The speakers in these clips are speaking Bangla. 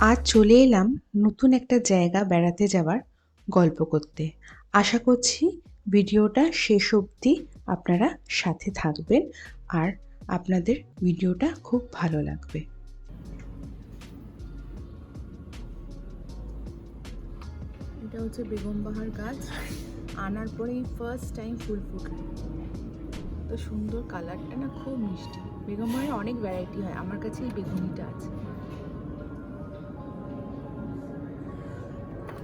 আজ চলে এলাম নতুন একটা জায়গা বেড়াতে যাওয়ার গল্প করতে। আশা করছি ভিডিওটা শেষ অবধি আপনারা সাথে থাকবেন আর আপনাদের ভিডিওটা খুব ভালো লাগবে। এটা হচ্ছে বেগম বাহার গাছ, আনার পরেই ফার্স্ট টাইম ফুল ফুটলো। তো সুন্দর, কালারটা না খুব মিষ্টি। বেগম বাহারের অনেক ভ্যারাইটি হয়, আমার কাছে এই বেগুনিটা আছে।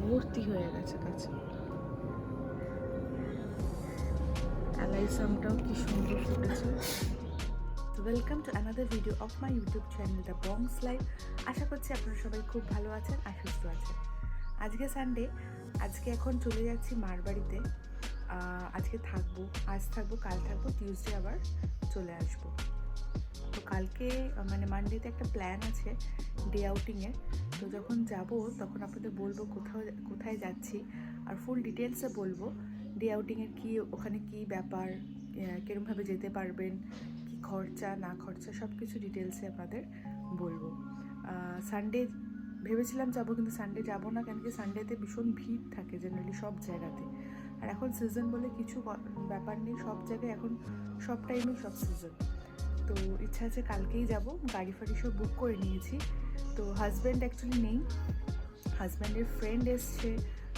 ভর্তি হয়ে গেছে গাছে। অ্যালাইসামটাও কি সুন্দর ফুটেছে। তো welcome to another video of my YouTube channel the Bongs Life. আশা করছি আপনারা সবাই খুব ভালো আছেন আর সুস্থ আছেন। আজকে সানডে, আজকে এখন চলে যাচ্ছি মার বাড়িতে। আজকে থাকবো, আজ থাকবো, কাল থাকবো, টিউসডে আবার চলে আসবো। তো কালকে মানে মানডেতে একটা প্ল্যান আছে ডে আউটিংয়ের। তো যখন যাব তখন আপনাদের বলবো কোথায় যাচ্ছি আর ফুল ডিটেলসে বলবো ডে আউটিংয়ের কী, ওখানে কী ব্যাপার, কীরকমভাবে যেতে পারবেন, কী খরচা না খরচা, সব কিছু ডিটেলসে আপনাদের বলবো। সানডে ভেবেছিলাম যাবো, কিন্তু সানডে যাবো না, কেন কি সানডেতে ভীষণ ভিড় থাকে জেনারেলি সব জায়গাতে। আর এখন সিজন বলে কিছু ব্যাপার নেই, সব জায়গায় এখন সব টাইমেই সব সিজন। তো ইচ্ছা আছে কালকেই যাব, গাড়ি ফাড়ি সব বুক করে নিয়েছি। তো হাজব্যান্ড অ্যাকচুয়ালি নেই, হাজব্যান্ডের ফ্রেন্ড এসছে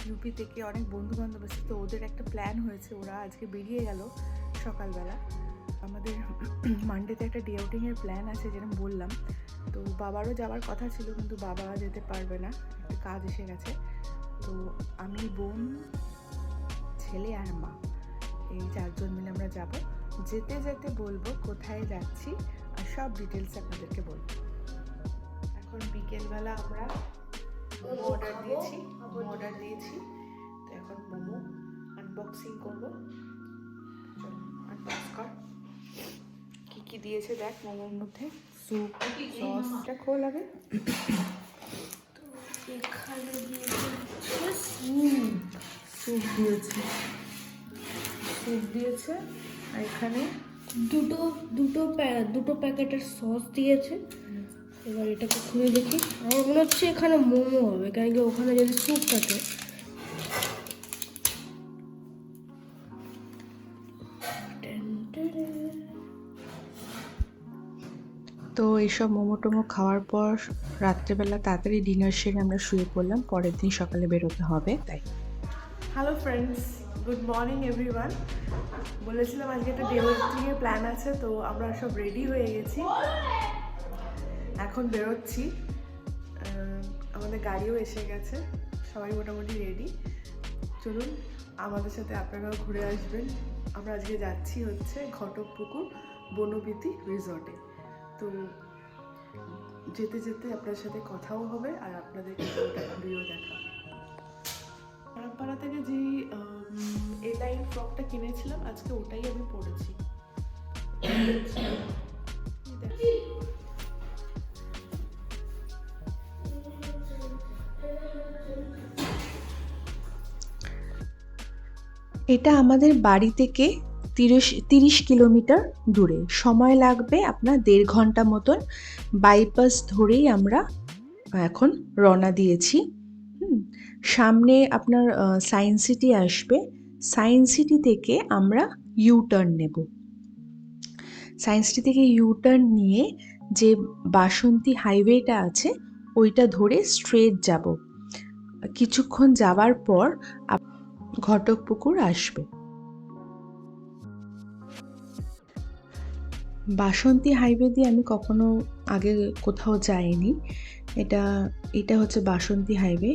ইউপি থেকে, অনেক বন্ধুবান্ধব এসছে। তো ওদের একটা প্ল্যান হয়েছে, ওরা আজকে বেরিয়ে গেল সকালবেলা। আমাদের মানডেতে একটা ডে আউটিংয়ের প্ল্যান আছে যেরকম বললাম। তো বাবারও যাওয়ার কথা ছিল, কিন্তু বাবা যেতে পারবে না, একটা কাজ এসে গেছে। তো আমি, বোন, ছেলে আর মা, এই 4 জন মিলে আমরা যাব। যেতে যেতে বলবো কোথায় যাচ্ছি আর সব ডিটেলস আপনাদেরকে বলবো। এখন বিকেলবেলা আমরা মোমো অর্ডার দিয়েছি। তো এখন মোমো আনবক্সিং করবো। চলো আনবক্স কর, কী দিয়েছে দেখ মোমোর মধ্যে। স্যুপ, সসটা খোল আগে। তো এখানে স্যুপ দিয়েছে আর এখানে দুটো প্যাকেটের সস দিয়েছে। এবার এটাকে খুলে দেখি, আমার মনে হচ্ছে এখানে মোমো হবে, কারণ কি ওখানে যদি স্যুপ থাকে। তো এইসব মোমো টোমো খাওয়ার পর রাত্রেবেলা তাড়াতাড়ি ডিনার সেরে আমরা শুয়ে পড়লাম, পরের দিন সকালে বেরোতে হবে তাই। Hello friends, good morning everyone. বলেছিলাম আজকে একটা ডে আউটিংয়ের প্ল্যান আছে, তো আমরা সব রেডি হয়ে গেছি, এখন বেরোচ্ছি। আমাদের গাড়িও এসে গেছে, সবাই মোটামুটি রেডি। চলুন আমাদের সাথে আপনারাও ঘুরে আসবেন। আমরা আজকে যাচ্ছি হচ্ছে ঘটকপুকুর বনবীথি রিসর্টে। তো যেতে যেতে আপনার সাথে কথাও হবে আর আপনাদেরকে ভিডিও দেখা। পাড়া থেকে যে এলাইন ফ্রকটা কিনেছিলাম, আজকে ওটাই আমি পরেছি। এটা আমাদের বাড়ি থেকে 30 কিলোমিটার দূরে, সময় লাগবে আপনার 1.5 ঘন্টা মতন। বাইপাস ধরেই আমরা এখন রওনা দিয়েছি। সামনে আপনার সায়েন্স সিটি আসবে, সায়েন্স সিটি থেকে আমরা ইউটার্ন নেব। সায়েন্স সিটি থেকে ইউটার্ন নিয়ে যে বাসন্তী হাইওয়েটা আছে ওইটা ধরে স্ট্রেট যাব। কিছুক্ষণ যাওয়ার পর ঘটকপুকুর আসবে। বাসন্তী হাইওয়ে দিয়ে আমি কখনো আগে কোথাও যাইনি। এটা হচ্ছে বাসন্তী হাইওয়ে।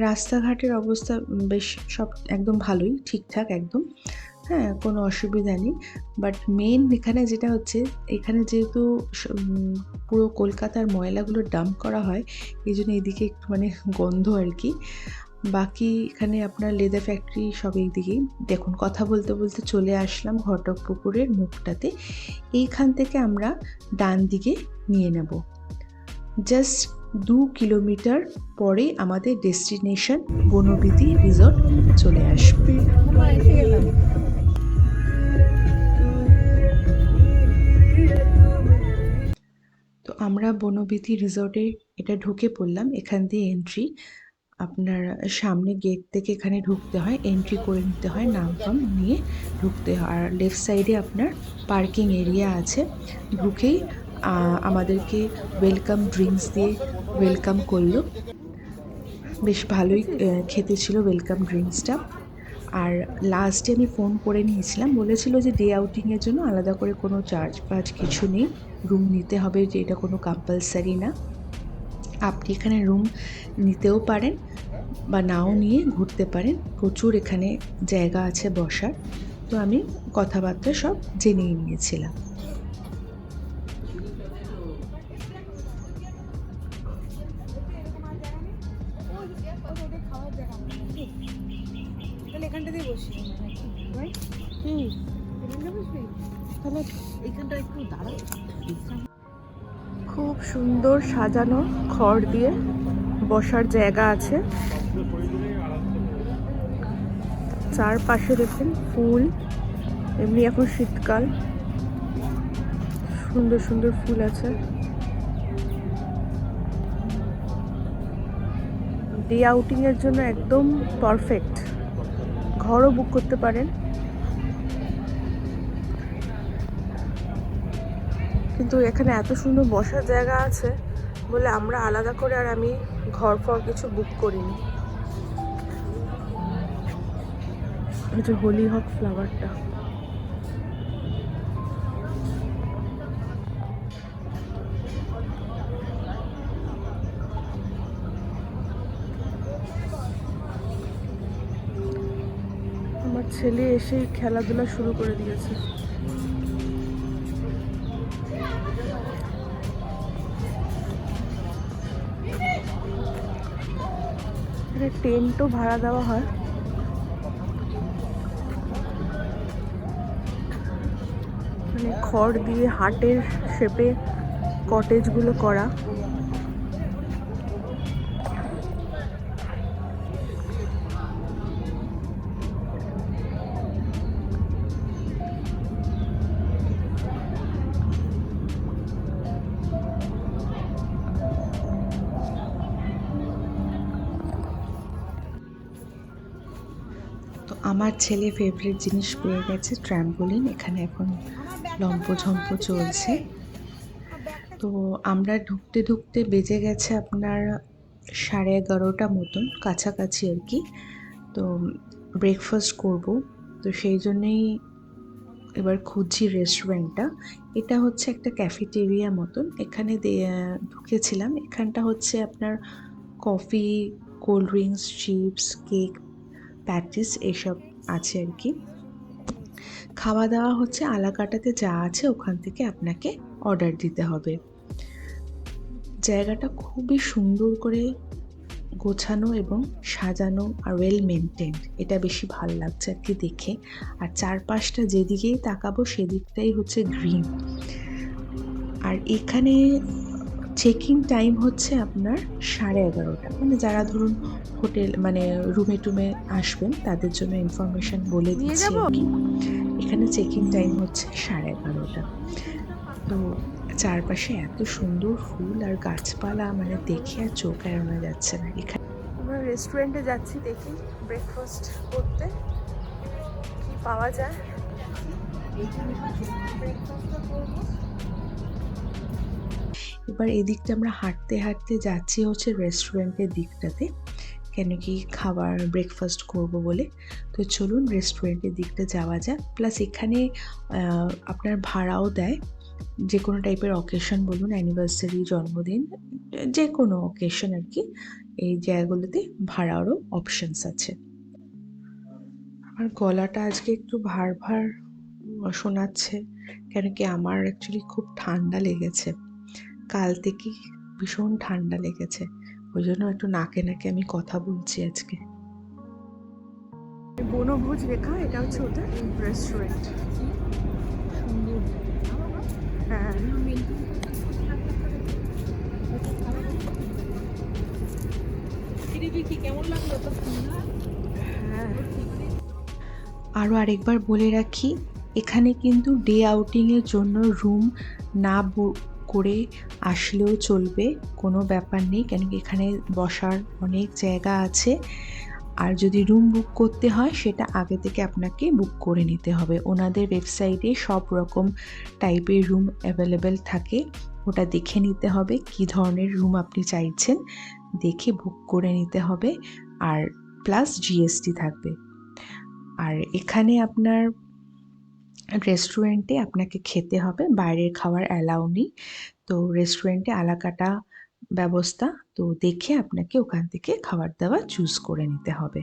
রাস্তাঘাটের অবস্থা বেশ সব একদম ভালোই, ঠিকঠাক একদম, হ্যাঁ, কোনো অসুবিধা নেই। বাট মেন এখানে যেটা হচ্ছে, এখানে যেহেতু পুরো কলকাতার ময়লাগুলো ডাম্প করা হয়, এই জন্য এদিকে একটু মানে গন্ধ আর কি। বাকি এখানে আপনার লেদার ফ্যাক্টরি সব এই দিকেই। দেখুন কথা বলতে বলতে চলে আসলাম ঘটকপুকুরের মুখটাতে। এইখান থেকে আমরা ডান দিকে নিয়ে নেব। জাস্ট 2 কিলোমিটার পরে আমাদের ডেস্টিনেশন বনবিথি রিসর্ট চলে আসবে। তো আমরা বনবিথি রিসর্টে এটা ঢুকে পড়লাম। এখান দিয়ে এন্ট্রি, আপনার সামনে গেট থেকে এখানে ঢুকতে হয়, এন্ট্রি করে নিতে হয়, নাম ফাম নিয়ে ঢুকতে হয়। আর লেফট সাইডে আপনার পার্কিং এরিয়া আছে। ঢুকেই আমাদেরকে ওয়েলকাম ড্রিঙ্কস দিয়ে ওয়েলকাম করলো। বেশ ভালোই খেতে ছিল ওয়েলকাম ড্রিঙ্কসটা। আর লাস্টে আমি ফোন করে নিয়েছিলাম, বলেছিল যে ডে আউটিংয়ের জন্য আলাদা করে কোনো চার্জ ফার্জ কিছু নেই, রুম নিতে হবে, যে এটা কোনো কম্পালসারি না। আপনি এখানে রুম নিতেও পারেন বা নাও নিয়ে ঘুরতে পারেন। প্রচুর এখানে জায়গা আছে বসার। তো আমি কথাবার্তা সব জেনেই নিয়েছিলাম। তাহলে এখানটাতেই বসি ভাই। এখানটা বসবি? তাহলে এইখানটা একটু দাঁড়া। খুব সুন্দর সাজানো খড় দিয়ে বসার জায়গা আছে। চারপাশে দেখুন ফুল, এমনি এখন শীতকাল, সুন্দর সুন্দর ফুল আছে। ডে আউটিং এর জন্য একদম পারফেক্ট। ঘরও বুক করতে পারেন, কিন্তু এখানে এত সুন্দর বসার জায়গা আছে বলে আমরা আলাদা করে আর আমি ঘর ফর কিছু বুক করিনি। এই যে হলিহক ফ্লাওয়ারটা, আমার ছেলে এসে খেলাধুলা শুরু করে দিয়েছে। এখানে টেন্টও ভাড়া দেওয়া হয়। মানে খড় দিয়ে হাটের শেপে কটেজগুলো করা। তো আমার ছেলে ফেভারিট জিনিস পেয়ে গেছে, ট্র্যাম্পোলিন। এখানে এখন লম্পঝম্প চলছে। তো আমরা ঢুকতে ঢুকতে বেজে গেছে আপনার 11:30 মতন, কাছাকাছি আর কি। তো ব্রেকফাস্ট করব, তো সেই জন্যেই এবার খুঁজছি রেস্টুরেন্টটা। এটা হচ্ছে একটা ক্যাফেটেরিয়া মতন। এখানে ঢুকেছিলাম। এখানটা হচ্ছে আপনার coffee, cold drinks, chips, cake, patties এসব আছে আর কি। খাওয়া দাওয়া হচ্ছে আলাকাটাতে যা আছে ওখান থেকে আপনাকে অর্ডার দিতে হবে। জায়গাটা খুবই সুন্দর করে গোছানো এবং সাজানো আর ওয়েল মেনটেন্ড। এটা বেশি ভালো লাগছে আর কি দেখে। আর চারপাশটা যেদিকেই তাকাবো সেদিকটাই হচ্ছে গ্রিন। আর এখানে চেকিং টাইম হচ্ছে আপনার 11:30। মানে যারা ধরুন হোটেল মানে রুমে টুমে আসবেন তাদের জন্য ইনফরমেশন বলে দিচ্ছি আর কি। এখানে চেকিং টাইম হচ্ছে 11:30। তো চারপাশে এত সুন্দর ফুল আর গাছপালা, মানে দেখে আর চোখ এড়ানো যাচ্ছে না। এখানে আমরা রেস্টুরেন্টে যাচ্ছি, দেখি ব্রেকফাস্ট করতে কি পাওয়া যায়। এবার এদিকটা আমরা হাঁটতে হাঁটতে যাচ্ছি হচ্ছে রেস্টুরেন্টের দিকটাতে, কেন কি খাবার ব্রেকফাস্ট করব বলে। তো চলুন রেস্টুরেন্টের দিকটা যাওয়া যাক। প্লাস এখানে আপনার ভাড়াও দেয়, যে কোনো টাইপের অকেশন বলুন, অ্যানিভার্সারি, জন্মদিন, যে কোনো অকেশন আর কি, এই জায়গাগুলোতে ভাড়ারও অপশনস আছে। আমার গলাটা আজকে একটু ভার ভার শোনাচ্ছে, কেন কি আমার অ্যাকচুয়ালি খুব ঠান্ডা লেগেছে। কাল থেকেই ভীষণ ঠান্ডা লেগেছে, ওই জন্য একটু নাকে নাকে আমি কথা বলছি আজকে। বনভোজ লেখা, এটা হচ্ছে ওদের রেস্টুরেন্ট। হ্যাঁ, হ্যাঁ। আরও আরেকবার বলে রাখি, এখানে কিন্তু ডে আউটিংয়ের জন্য রুম না করে আসলেও চলবে, কোনো ব্যাপার নেই, কেন কি এখানে বসার অনেক জায়গা আছে। আর যদি রুম বুক করতে হয় সেটা আগে থেকে আপনাকে বুক করে নিতে হবে। ওনাদের ওয়েবসাইটে সব রকম টাইপের রুম অ্যাভেলেবেল থাকে, ওটা দেখে নিতে হবে কী ধরনের রুম আপনি চাইছেন, দেখে বুক করে নিতে হবে। আর প্লাস জিএসটি থাকবে। আর এখানে আপনার রেস্টুরেন্টে আপনাকে খেতে হবে, বাইরের খাবার অ্যালাউ নেই। তো রেস্টুরেন্টে আলাকাটা ব্যবস্থা, তো দেখে আপনাকে ওখান থেকে খাবার দাবার চুজ করে নিতে হবে।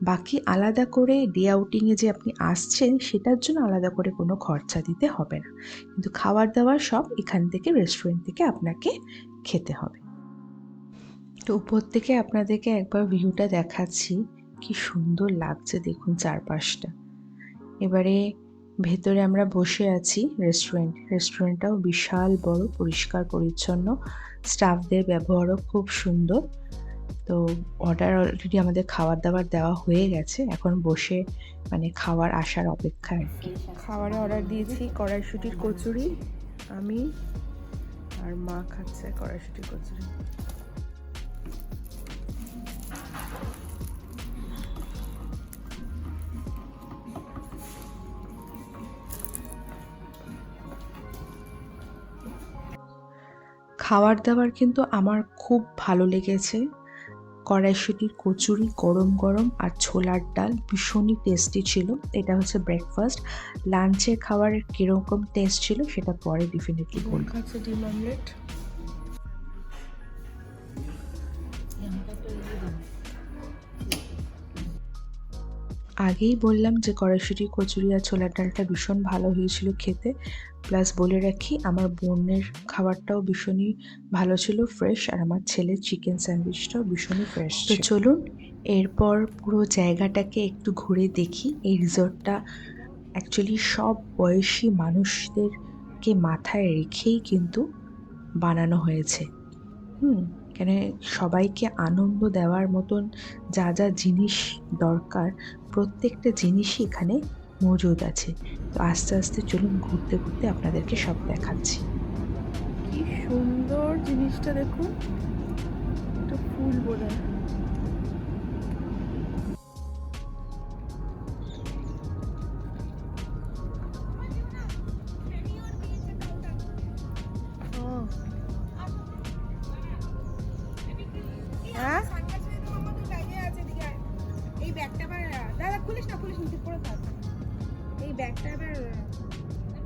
বাকি আলাদা করে ডে আউটিংয়ে যে আপনি আসছেন সেটার জন্য আলাদা করে কোনো খরচা দিতে হবে না, কিন্তু খাবার দাবার সব এখান থেকে রেস্টুরেন্ট থেকে আপনাকে খেতে হবে। তো উপর থেকে আপনাদেরকে একবার ভিউটা দেখাচ্ছি, কি সুন্দর লাগছে দেখুন চারপাশটা। এবারে ভেতরে আমরা বসে আছি, রেস্টুরেন্টটাও বিশাল বড়, পরিষ্কার পরিচ্ছন্ন, স্টাফদের ব্যবহারও খুব সুন্দর। তো অলরেডি আমাদের খাবার দাবার দেওয়া হয়ে গেছে, এখন বসে মানে খাবার আসার অপেক্ষা আর কি। খাবারে অর্ডার দিয়েছি কড়াইশুটির কচুরি, আমি আর মা খাচ্ছে কড়াইশুটির কচুরি। খাবার দাবার কিন্তু আমার খুব ভালো লেগেছে। কড়াইশুটির কচুরি গরম গরম আর ছোলার ডাল ভীষণই টেস্টি ছিল। এটা হচ্ছে ব্রেকফাস্ট। লাঞ্চের খাবার কীরকম টেস্ট ছিল সেটা পরে ডেফিনেটলি বলবো। খাচ্ছে ডিম অমলেট। আগেই বললাম যে কড়াইশুঁটি কচুরি আর ছোলার ডালটা ভীষণ ভালো হয়েছিল খেতে। প্লাস বলে রাখি, আমার বোনের খাবারটাও ভীষণই ভালো ছিল, ফ্রেশ, আর আমার ছেলের চিকেন স্যান্ডউইচটাও ভীষণই ফ্রেশ। তো চলুন এরপর পুরো জায়গাটাকে একটু ঘুরে দেখি। এই রিসর্টটা অ্যাকচুয়ালি সব বয়সী মানুষদেরকে মাথায় রেখেই কিন্তু বানানো হয়েছে। কেন সবাইকে আনন্দ দেওয়ার মতন যা যা জিনিস দরকার প্রত্যেকটা জিনিসই এখানে মজুদ আছে। তো আস্তে আস্তে চলুন ঘুরতে ঘুরতে আপনাদেরকে সব দেখাচ্ছি। কি সুন্দর জিনিসটা দেখুন, একটা ফুল বোধহয়। হ্যাঁ, এই ব্যাগটা আবার দাদা খুলিস না নিচে পড়ে থাক। এই ব্যাগটা আবার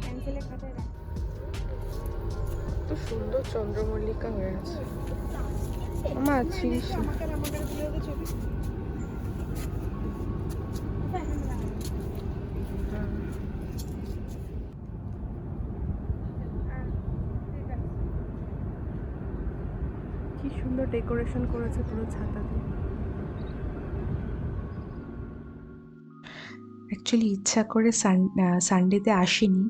ক্যান্সেলের খাতায় রাখ। তো সুন্দর চন্দ্রমল্লিকা হয়ে আছে। আমার ছিস আমাকে তুলে দে ছবি। কি সুন্দর ডেকোরেশন করেছে পুরো ছাতা দিয়ে। অ্যাকচুয়ালি ইচ্ছা করে সানডেতে আসিনি,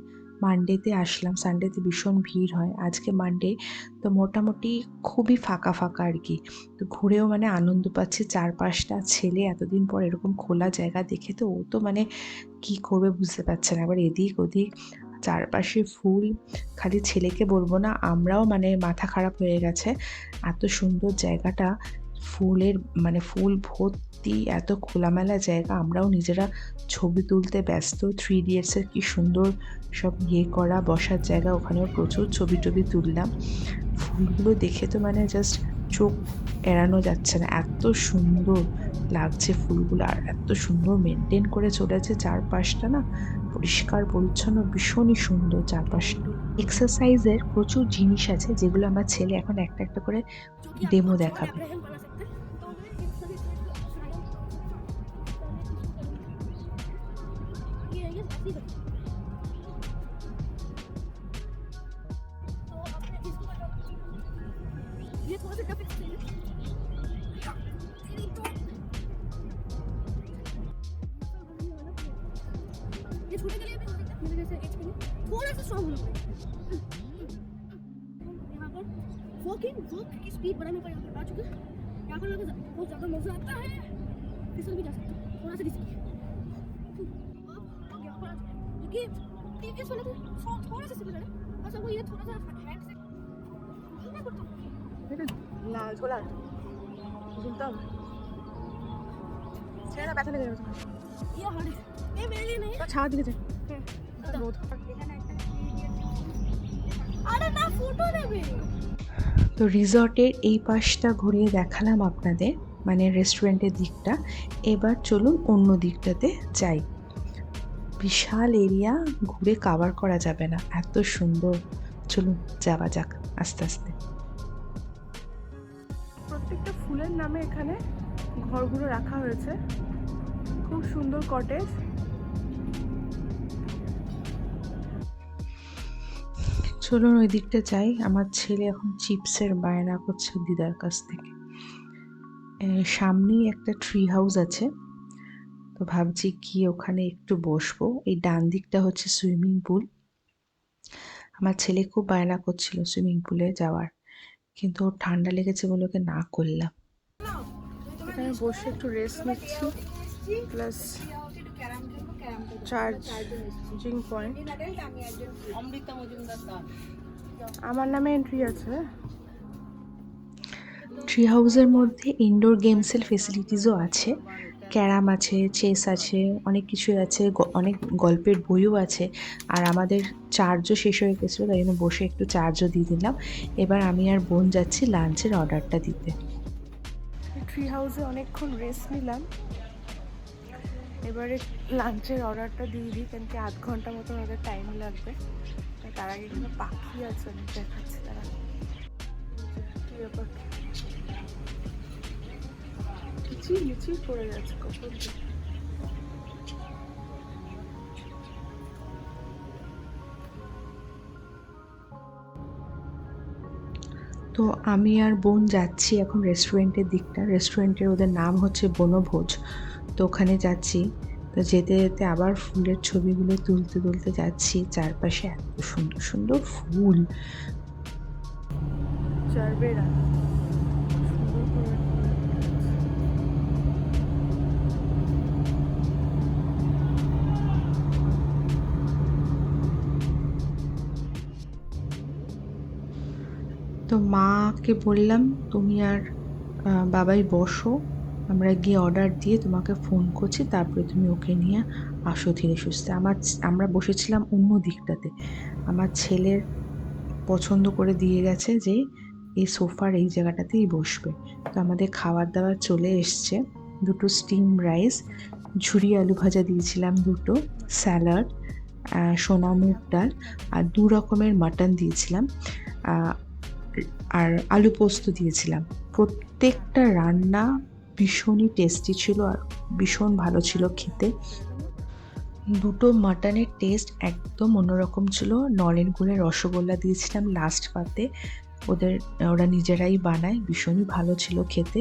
মানডেতে আসলাম। সানডেতে ভীষণ ভিড় হয়, আজকে মানডে, তো মোটামুটি খুবই ফাঁকা ফাঁকা আর কি। তো ঘুরেও মানে আনন্দ পাচ্ছি, চারপাশটা। ছেলে এতদিন পর এরকম খোলা জায়গা দেখে তো ও তো মানে কি করবে বুঝতে পারছে না, আবার এদিক ওদিক চারপাশে ফুল। খালি ছেলেকে বলবো না, আমরাও মানে মাথা খারাপ হয়ে গেছে, এত সুন্দর জায়গাটা, ফুলের মানে ফুল ভর্তি, এত খোলামেলা জায়গা। আমরাও নিজেরা ছবি তুলতে ব্যস্ত। 3 ইডিয়টসের কি সুন্দর সব করা বসার জায়গা, ওখানেও প্রচুর ছবি টবি তুললাম। ফুলগুলো দেখে তো মানে জাস্ট চোখ এড়ানো যাচ্ছে না, এত সুন্দর লাগছে ফুলগুলো, আর এত সুন্দর মেনটেন করে চলেছে চারপাশটা, না পরিষ্কার পরিচ্ছন্ন, ভীষণই সুন্দর চারপাশটা। এক্সারসাইজের প্রচুর জিনিস আছে যেগুলো আমার ছেলে এখন একটা একটা করে ডেমো দেখাবে। ये छोटे के लिए भी हो सकता है, मेरे जैसे एज के लिए थोड़ा सा स्ट्रांग होना पड़ेगा। यहाँ पर वॉक की स्पीड बढ़ाने पर यहाँ पर आ चुके हैं। यहाँ पर बहुत ज़्यादा मजा आता है, फिसल भी जा सकता है, थोड़ा सा रिस्की है। अब यहाँ पर आ चुके हैं, क्योंकि प्रीवियस वाले तो थोड़ा सा सिमिलर है, बस अब वो ये थोड़ा सा हैंड से ঢিলা করতে হবে। লাল ঝোলা ঝুলতে হবে, ছেড়ে ব্যথা লেগে যাবে। ये हार्ड है, ये मेरे लिए नहीं है। তো ছাড় দিকে যায় রোদ। अरे ना फोटो নেবে। তো রিসর্টের এই পাশটা ঘুরিয়ে দেখালাম আপনাদের, মানে রেস্টুরেন্টের দিকটা। এবার চলুন অন্য দিকটাতে যাই। বিশাল এরিয়া, ঘুরে কভার করা যাবে না, এত সুন্দর। চলুন যাওয়া যাক আস্তে আস্তে। প্রত্যেকটা ফুলের নামে এখানে ঘরগুলো রাখা হয়েছে, খুব সুন্দর কটেজ। চলুন ওই দিকটা যাই। আমার ছেলে এখন চিপসের বায়না করছে দিদার কাছ থেকে। সামনেই একটা ট্রি হাউস আছে, তো ভাবছি কি ওখানে একটু বসবো। এই ডান দিকটা হচ্ছে সুইমিং পুল। আমার ছেলে খুব বায়না করছিল সুইমিং পুলে যাওয়ার, কিন্তু ওর ঠান্ডা লেগেছে বলে ওকে না করলাম। এখানে বসে একটু রেস্ট নিচ্ছি, প্লাস চার্জিং পয়েন্ট। আমার নামে এন্ট্রি আছে। ট্রি হাউসের মধ্যে ইনডোর গেমসের ফেসিলিটিসও আছে, ক্যারাম আছে, চেস আছে, অনেক কিছুই আছে, অনেক গল্পের বইও আছে। আর আমাদের চার্জও শেষ হয়ে গেছিলো, তাই জন্য বসে একটু চার্জও দিয়ে দিলাম। এবার আমি আর বোন যাচ্ছি লাঞ্চের অর্ডারটা দিতে। ট্রি হাউসে অনেকক্ষণ রেস্ট নিলাম, এবারে লাঞ্চের অর্ডারটা দিয়ে দিই, কেন কি 8 ঘন্টা মতো আমাদের টাইম লাগবে। তার আগে এখানে পাখি আছে অনেক, দেখাচ্ছে তারা। মিচির পড়ে যাচ্ছে কখন। তো আমি আর বোন যাচ্ছি এখন রেস্টুরেন্টের দিকটা। রেস্টুরেন্টের ওদের নাম হচ্ছে বনভোজ। তো ওখানে যাচ্ছি। তো যেতে যেতে আবার ফুলের ছবিগুলো তুলতে তুলতে যাচ্ছি। চারপাশে এত সুন্দর সুন্দর ফুল। চারবেরা তো মাকে বললাম তুমি আর বাবাই বসো, আমরা গিয়ে অর্ডার দিয়ে তোমাকে ফোন করছি, তারপরে তুমি ওকে নিয়ে আসো ধীরে সুস্থে। আমরা বসেছিলাম অন্য দিকটাতে। আমার ছেলের পছন্দ করে দিয়ে গেছে যে এই সোফার এই জায়গাটাতেই বসবে। তো আমাদের খাবার দাবার চলে এসছে। 2টো স্টিম রাইস, ঝুরি আলু ভাজা দিয়েছিলাম 2টো, স্যালাড, সোনা মুগ ডাল, আর 2 রকমের মাটন দিয়েছিলাম, আর আলু পোস্ত দিয়েছিলাম। প্রত্যেকটা রান্না ভীষণই টেস্টি ছিল আর ভীষণ ভালো ছিল খেতে। 2টো মাটনের টেস্ট একদম অন্যরকম ছিল। নলেন গুড়ের রসগোল্লা দিয়েছিলাম লাস্ট পাতে, ওরা নিজেরাই বানায়, ভীষণই ভালো ছিল খেতে।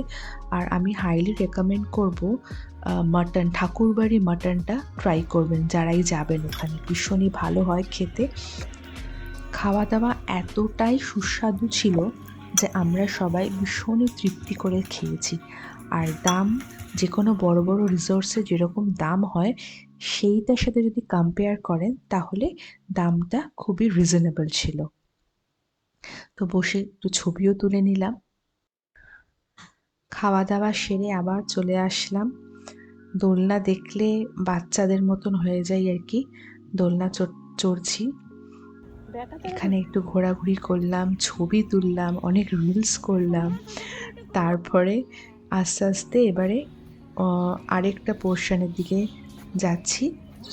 আর আমি হাইলি রেকমেন্ড করব মাটন, ঠাকুরবাড়ি মাটনটা ট্রাই করবেন যারাই যাবেন ওখানে, ভীষণই ভালো হয় খেতে। খাওয়া দাওয়া এতটাই সুস্বাদু ছিল যে আমরা সবাই ভীষণই তৃপ্তি করে খেয়েছি। আর দাম যে কোনো বড় বড় রিসোর্টসে যেরকম দাম হয় সেইটার সাথে যদি কম্পেয়ার করেন তাহলে দামটা খুবই রিজনেবল ছিল। তো বসে একটু ছবিও তুলে নিলাম। খাওয়া দাওয়া সেরে আবার চলে আসলাম। দোলনা দেখলে বাচ্চাদের মতন হয়ে যায় আর কি, দোলনা চড়ছি। এখানে একটু ঘোরাঘুরি করলাম, ছবি তুললাম, অনেক রিলস করলাম। তারপরে আস্তে আস্তে এবারে আরেকটা পোর্শনের দিকে যাচ্ছি।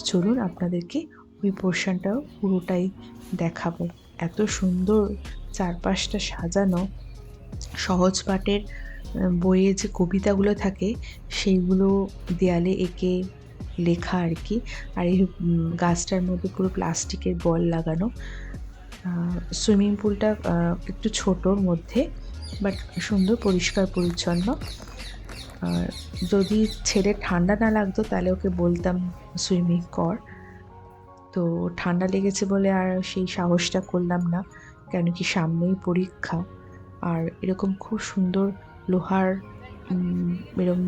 চলুন আপনাদেরকে ওই পোর্শনটাও পুরোটাই দেখাবো। এত সুন্দর চারপাশটা সাজানো। সহজ পাঠের বইয়ে যে কবিতাগুলো থাকে সেইগুলো দেয়ালে এঁকে লেখা আর কি। আর এই গাছটার মধ্যে পুরো প্লাস্টিকের বল লাগানো। সুইমিং পুলটা একটু ছোটোর মধ্যে, বাট সুন্দর পরিষ্কার পরিচ্ছন্ন। যদি ছেলে ঠান্ডা না লাগতো তাহলে ওকে বলতাম সুইমিং কর। তো ঠান্ডা লেগেছে বলে আর সেই সাহসটা করলাম না, কেন কি সামনেই পরীক্ষা। আর এরকম খুব সুন্দর লোহার এরকম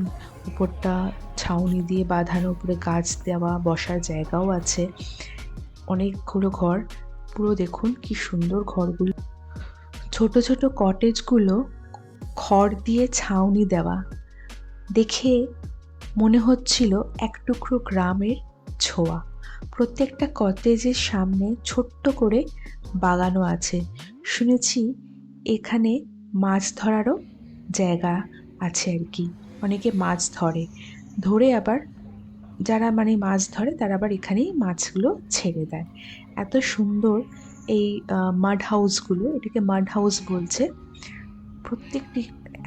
উপরটা ছাউনি দিয়ে বাঁধানো, উপরে গাছ দেওয়া, বসার জায়গাও আছে, অনেকগুলো ঘর। পুরো দেখুন কি সুন্দর ঘরগুলো, ছোট ছোট কটেজগুলো খড় দিয়ে ছাউনি দেওয়া। দেখে মনে হচ্ছিল এক টুকরো গ্রামের ছোঁয়া। প্রত্যেকটা কটেজের সামনে ছোট্ট করে বাগানও আছে। শুনেছি এখানে মাছ ধরারও জায়গা আছে আর কি, অনেকে মাছ ধরে আবার যারা মানে মাছ ধরে তারা আবার এখানেই মাছগুলো ছেড়ে দেয়। এত সুন্দর এই মাড হাউসগুলো, এটাকে মাড হাউস বলছে। প্রত্যেকটি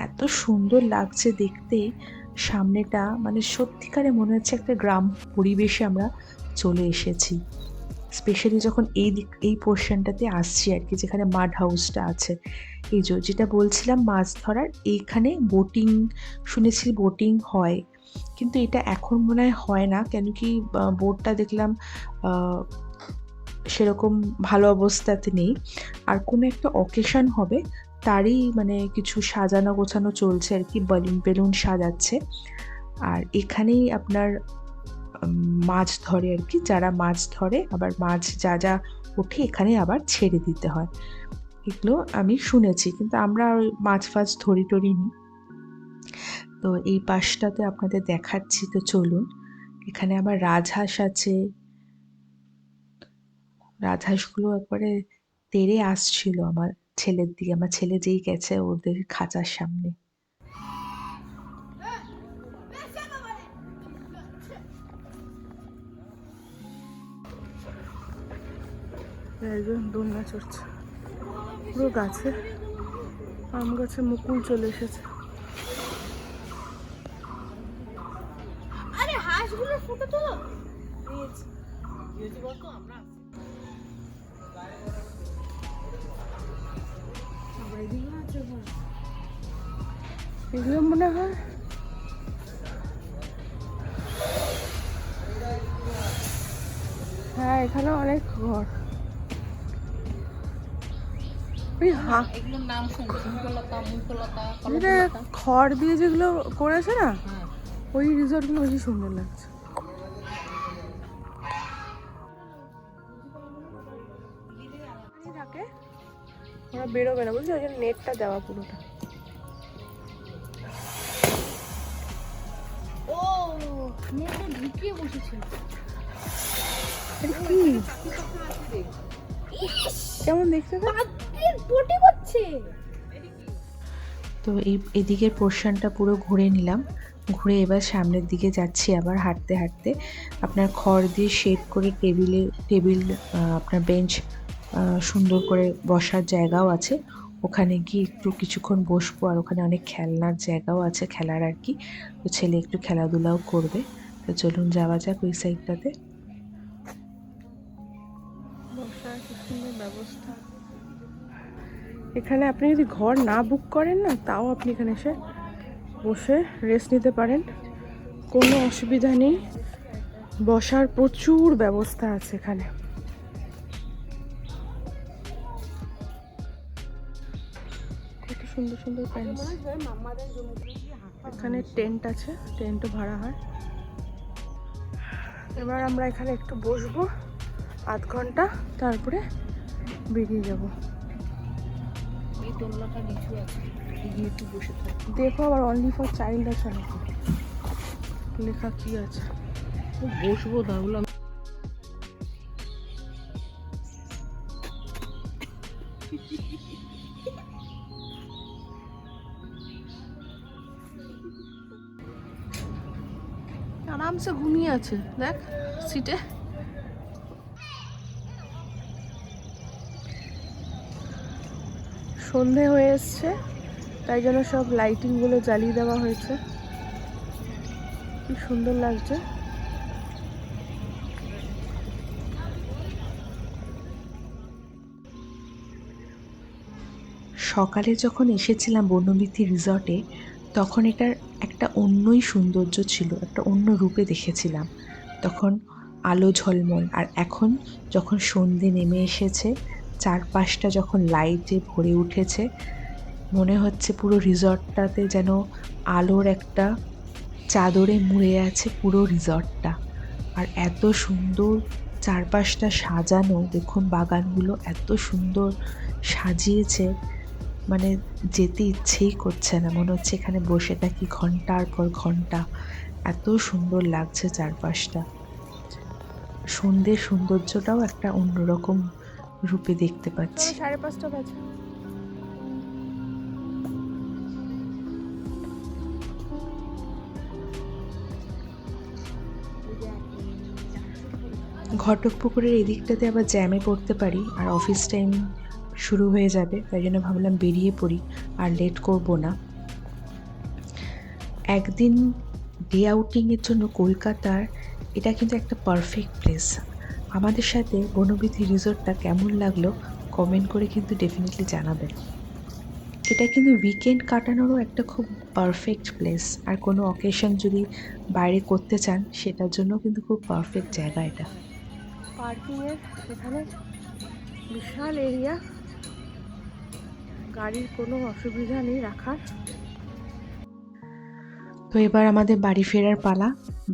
এত সুন্দর লাগছে দেখতে, সামনেটা মানে সত্যিকারে মনে হচ্ছে একটা গ্রাম পরিবেশে আমরা চলে এসেছি। স্পেশালি যখন এই পোর্শনটাতে আসছি আর কি, যেখানে মাড হাউসটা আছে। এই যেটা বলছিলাম মাছ ধরার, এইখানে বোটিং শুনেছি, বোটিং হয়, কিন্তু এটা এখন মনে হয় না, কেন কি বোটটা দেখলাম সেরকম ভালো অবস্থাতে নেই। আর কোনো একটা অকেশন হবে, তারই মানে কিছু সাজানো গোছানো চলছে আর কি, বেলুন সাজাচ্ছে। আর এখানেই আপনার মাছ ধরে আর কি, যারা মাছ ধরে আবার মাছ যা ওঠে এখানে আবার ছেড়ে দিতে হয়। এগুলো আমি শুনেছি, কিন্তু আমরা ওই মাছ ফাছ টরিনি। তো এই পাশটাতে আপনাদের দেখাচ্ছি, তো চলুন। এখানে আবার রাজহাঁস আছে, রাজহাঁসগুলো একবারে তেড়ে আসছিল আমার ছেলের দিকে। আমার ছেলে যেই গেছে ওদের খাঁচার সামনে। একজন দোলনা চড়ছে পুরো গাছে, আম গাছে মুকুল চলে এসেছে। আরে হাঁসগুলোর ফটো তোলো। এগুলো মনে হয় হ্যাঁ, এখানে অনেক ঘর। ওই যেটা খড় দিয়ে যেগুলো করেছে না, ওই রিসর্টগুলো বেশি সুন্দর লাগছে। থাকে ওরা বেরোবে না বুঝলি, ওই জন্য নেটটা দেওয়া পুরোটা। ও নেটে ঢুকিয়ে বসেছে। এটা কি কেমন দেখতে তো? পটি করছে। তো এদিকের পোর্শনটা পুরো ঘুরে নিলাম, ঘুরে এবার সামনের দিকে যাচ্ছি আবার হাঁটতে হাঁটতে। আপনার খড় দিয়ে শেড করে টেবিল আপনার বেঞ্চ, সুন্দর করে বসার জায়গাও আছে। ওখানে গিয়ে একটু কিছুক্ষণ বসবো, আর ওখানে অনেক খেলনার জায়গাও আছে, খেলার আর কি। তো ছেলে একটু খেলাধুলাও করবে। তো চলুন যাওয়া যাক ওই সাইডটাতে। বসার কি সুন্দর ব্যবস্থা। এখানে আপনি যদি ঘর না বুক করেন না, তাও আপনি এখানে এসে বসে রেস্ট নিতে পারেন, কোনো অসুবিধা নেই। বসার প্রচুর ব্যবস্থা আছে এখানে। কত সুন্দর সুন্দর প্যান্ট। এখানে টেন্ট আছে, টেন্টও ভাড়া হয়। এবার আমরা এখানে একটু বসবো আধ ঘন্টা, তারপরে বেরিয়ে যাব। এই দোলনাটা নিচু আছে, গিয়ে একটু বসে থাক। দেখো আবার অনলি ফর চাইল্ড আছে নাকি, লেখা কি আছে। বসবো তাহলে। আরামসে ঘুমিয়ে আছে দেখ সিটে। সন্ধে হয়ে এসছে, তাই জন্য সব লাইটিংগুলো জ্বালিয়ে দেওয়া হয়েছে। কি সুন্দর লাগছে। সকালে যখন এসেছিলাম বনবিথি রিসর্টে, তখন এটার একটা অন্যই সৌন্দর্য ছিল, একটা অন্য রূপে দেখেছিলাম। তখন আলো ঝলমল। আর এখন যখন সন্ধে নেমে এসেছে, চারপাশটা যখন লাইটে ভরে উঠেছে, মনে হচ্ছে পুরো রিসর্টটাতে যেন আলোর একটা চাদরে মুড়ে আছে পুরো রিসর্টটা। আর এত সুন্দর চারপাশটা সাজানো, দেখুন বাগানগুলো এত সুন্দর সাজিয়েছে, মানে যেতে ইচ্ছেই করছে না, মনে হচ্ছে এখানে বসে থাকি ঘন্টার পর ঘন্টা। এত সুন্দর লাগছে চারপাশটা। সন্ধ্যের সৌন্দর্যটাও একটা অন্যরকম রূপে দেখতে পাচ্ছি। 5:30 বাজে। ঘটকপুকুরের এদিকটাতে আবার জ্যামে পড়তে পারি, আর অফিস টাইম শুরু হয়ে যাবে, তাই জন্য ভাবলাম বেরিয়ে পড়ি, আর লেট করব না। একদিন ডে আউটিংয়ের জন্য কলকাতার এটা কিন্তু একটা পারফেক্ট প্লেস। আমাদের সাথে বনবিথি রিসোর্টটা কেমন লাগলো কমেন্ট করে কিন্তু ডেফিনেটলি জানাবেন। এটা কিন্তু উইকেন্ড কাটানোরও একটা খুব পারফেক্ট প্লেস, আর কোনো অকেশন যদি বাইরে করতে চান সেটার জন্য কিন্তু খুব পারফেক্ট জায়গা এটা। পার্কিংয়ের এখানে বিশাল এরিয়া, গাড়ির কোনো অসুবিধা নেই রাখার। তো এবার আমাদের বাড়ি ফেরার পালা।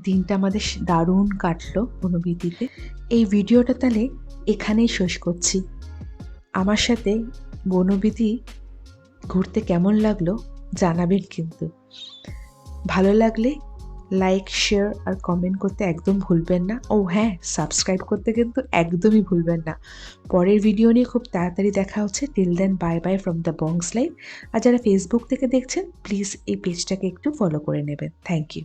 দিনটা আমাদের দারুণ কাটলো বনবিথিতে। এই ভিডিওটা তাহলে এখানেই শেষ করছি। আমার সাথে বনবিথি ঘুরতে কেমন লাগলো জানাবেন কিন্তু। ভালো লাগলে লাইক, শেয়ার আর কমেন্ট করতে একদম ভুলবেন না। ও হ্যাঁ, সাবস্ক্রাইব করতে কিন্তু একদমই ভুলবেন না। পরের ভিডিও নিয়ে খুব তাড়াতাড়ি দেখা হচ্ছে। Till then bye bye from the Bongs Life. আর যারা ফেসবুক থেকে দেখছেন প্লিজ এই পেজটাকে একটু ফলো করে নেবেন। Thank you.